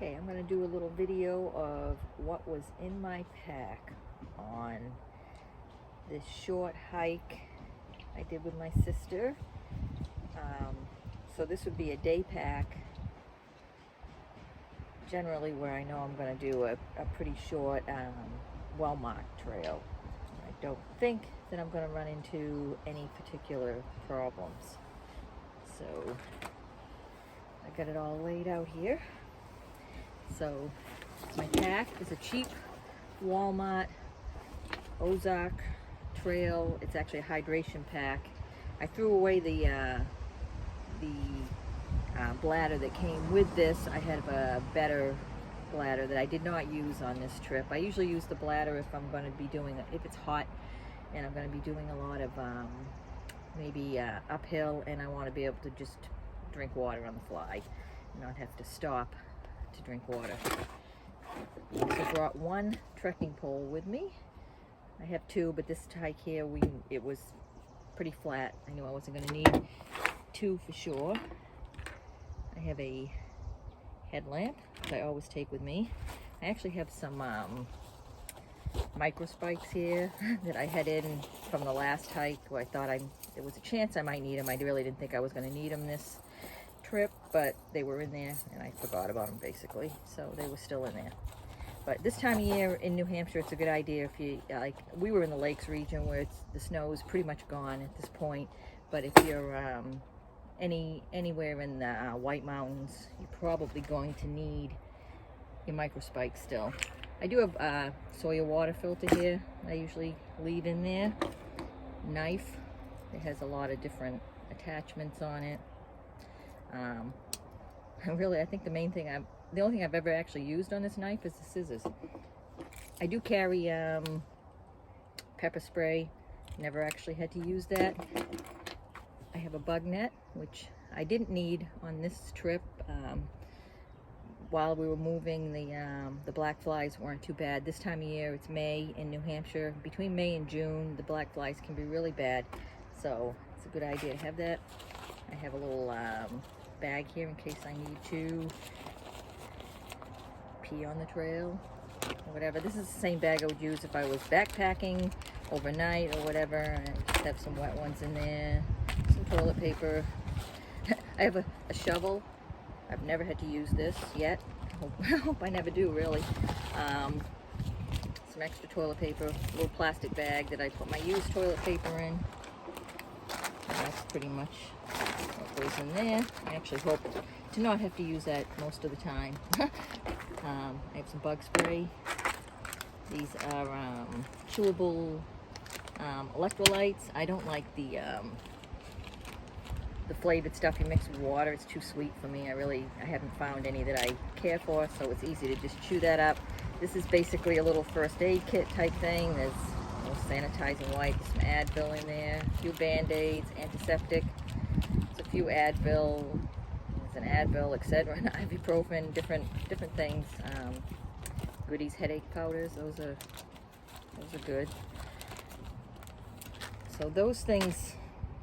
Okay, I'm going to do a little video of what was in my pack on this short hike I did with my sister. So this would be a day pack, generally where I know I'm going to do a pretty short, well-marked trail. I don't think that I'm going to run into any particular problems. So I got it all laid out here. So my pack is a cheap Walmart Ozark Trail. It's actually a hydration pack. I threw away the bladder that came with this. I have a better bladder that I did not use on this trip. I usually use the bladder if I'm going to be doing it, if it's hot and I'm going to be doing a lot of maybe uphill and I want to be able to just drink water on the fly and not have to stop to drink water. I also brought one trekking pole with me. I have two, but this hike here, it was pretty flat. I knew I wasn't going to need two for sure. I have a headlamp that I always take with me. I actually have some micro spikes here that I had in from the last hike where I thought there was a chance I might need them. I really didn't think I was going to need them this trip, but they were in there and I forgot about them basically, so they were still in there. But this time of year in New Hampshire, it's a good idea if you, like, we were in the lakes region where the snow is pretty much gone at this point, but if you're anywhere in the White Mountains, you're probably going to need your micro spikes still. I do have a Sawyer water filter here I usually leave in there. Knife, it has a lot of different attachments on it. I think the only thing I've ever actually used on this knife is the scissors. I do carry pepper spray. Never actually had to use that. I have a bug net, which I didn't need on this trip. While we were moving, the black flies weren't too bad. This time of year, it's May in New Hampshire. Between May and June, the black flies can be really bad. So it's a good idea to have that. I have a little bag here in case I need to pee on the trail or whatever. This is the same bag I would use if I was backpacking overnight or whatever. And I just have some wet ones in there, some toilet paper. I have a shovel. I've never had to use this yet. I hope I never do, really. Some extra toilet paper, a little plastic bag that I put my used toilet paper in. And that's pretty much what goes in there. I actually hope to not have to use that most of the time. I have some bug spray. These are chewable electrolytes. I don't like the flavored stuff you mix with water. It's too sweet for me. I haven't found any that I care for, so it's easy to just chew that up. This is basically a little first aid kit type thing. There's a little sanitizing wipes, some Advil in there, a few Band-Aids, antiseptic. There's a few Advil. There's an Advil, etc., and ibuprofen, different things. Goodies headache powders. Those are good. So those things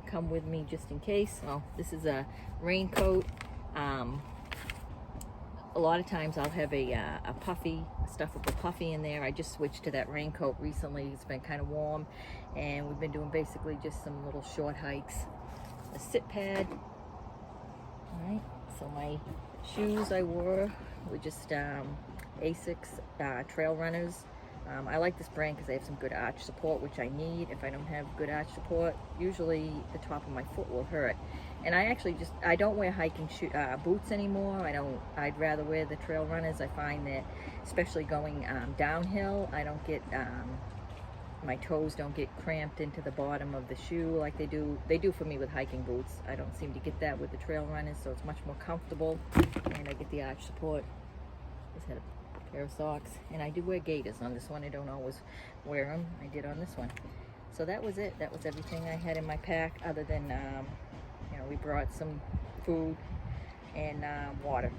come with me just in case. Well, this is a raincoat. A lot of times I'll have a puffy, a stuffable puffy in there. I just switched to that raincoat recently. It's been kind of warm and we've been doing basically just some little short hikes. A sit pad. All right, so my shoes I wore were just Asics trail runners. I like this brand because they have some good arch support, which I need. If I don't have good arch support, usually the top of my foot will hurt. And I don't wear hiking boots anymore. I'd rather wear the trail runners. I find that, especially going downhill, I don't get, my toes don't get cramped into the bottom of the shoe like they do for me with hiking boots. I don't seem to get that with the trail runners, so it's much more comfortable, and I get the arch support. Just had a pair of socks, and I do wear gaiters on this one. I don't always wear them. I did on this one. So that was it. That was everything I had in my pack, other than we brought some food and water.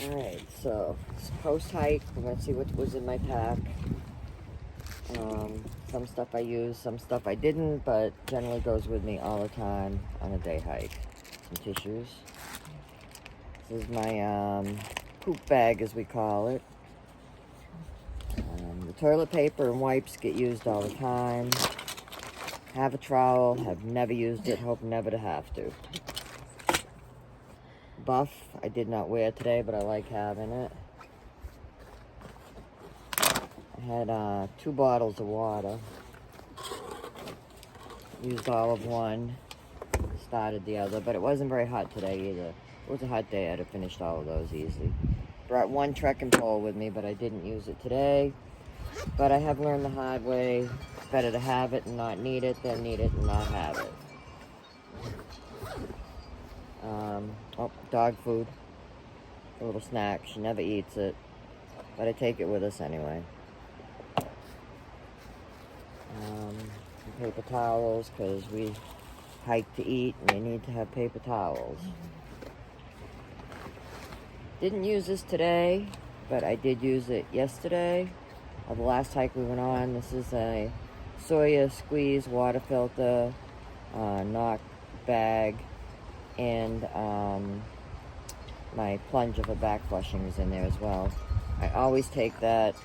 Alright, so post hike, we're going to see what was in my pack. Some stuff I used, some stuff I didn't, but generally goes with me all the time on a day hike. some tissues. This is my poop bag, as we call it. The toilet paper and wipes get used all the time. Have a trowel, have never used it, hope never to have to. Buff, I did not wear today, but I like having it. I had 2 bottles of water. Used all of one, started the other, but it wasn't very hot today either. It was a hot day, I'd have finished all of those easily. Brought 1 trekking pole with me, but I didn't use it today. But I have learned the hard way. It's better to have it and not need it than need it and not have it. Dog food. A little snack. She never eats it, but I take it with us anyway. Some paper towels, because we hike to eat and we need to have paper towels. Didn't use this today, but I did use it yesterday. The last hike we went on. This is a soya squeeze water filter, knock bag, and my plunger for back flushing is in there as well. I always take that.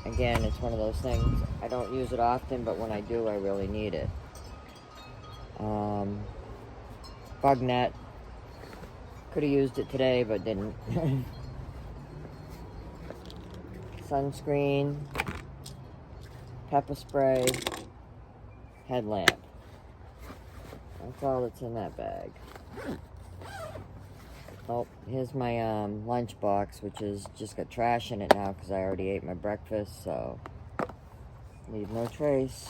Again, it's one of those things, I don't use it often, but when I do, I really need it. Bug net. Could have used it today, but didn't. Sunscreen, pepper spray, headlamp. That's all that's in that bag. Oh, here's my lunch box, which is just got trash in it now because I already ate my breakfast, so leave no trace.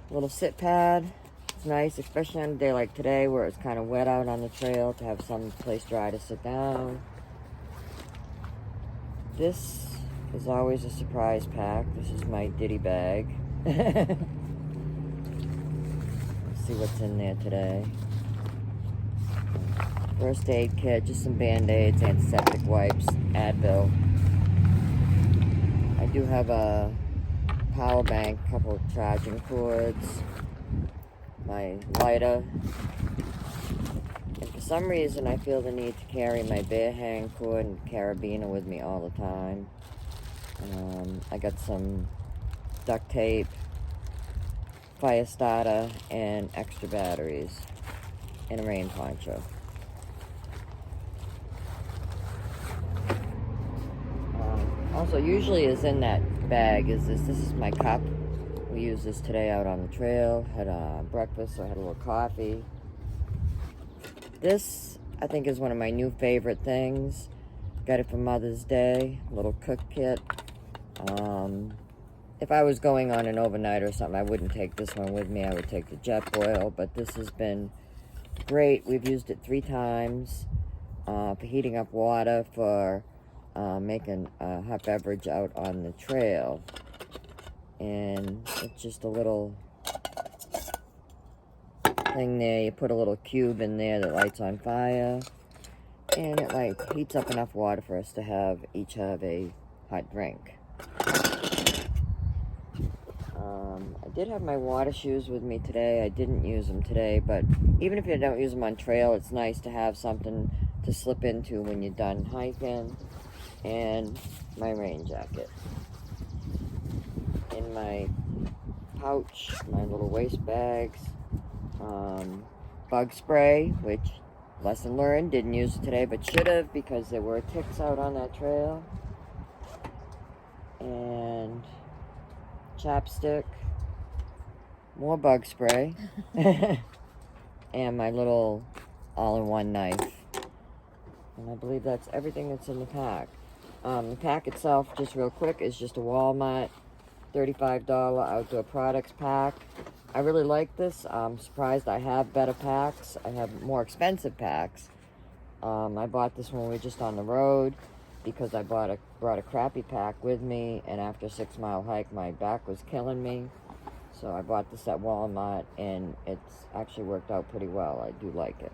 Little sit pad. It's nice, especially on a day like today where it's kind of wet out on the trail, to have some place dry to sit down. This is always a surprise pack. This is my Ditty Bag. Let's see what's in there today. First aid kit, just some Band-Aids, antiseptic wipes, Advil. I do have a power bank, a couple of charging cords, my lighter. And for some reason, I feel the need to carry my bear hang cord and carabiner with me all the time. I got some duct tape, fire starter, and extra batteries, and a rain poncho. Also, usually is in that bag is this. This is my cup. We used this today out on the trail. Had breakfast, so I had a little coffee. This, I think, is one of my new favorite things. Got it for Mother's Day. A little cook kit. If I was going on an overnight or something, I wouldn't take this one with me. I would take the Jetboil, but this has been great. We've used it 3 times for heating up water, for making a hot beverage out on the trail. And it's just a little thing there. You put a little cube in there that lights on fire, and it like heats up enough water for us to each have a hot drink. I did have my water shoes with me today. I didn't use them today, but even if you don't use them on trail, it's nice to have something to slip into when you're done hiking. And my rain jacket. In my pouch, my little waste bags, bug spray, which, lesson learned, didn't use it today, but should have, because there were ticks out on that trail. And chapstick, more bug spray, and my little all-in-one knife. And I believe that's everything that's in the pack. The pack itself, just real quick, is just a Walmart $35 outdoor products pack. I really like this. I'm surprised I have better packs. I have more expensive packs. I bought this when we were just on the road because I brought a crappy pack with me, and after a 6-mile hike, my back was killing me. So I bought this at Walmart, and it's actually worked out pretty well. I do like it.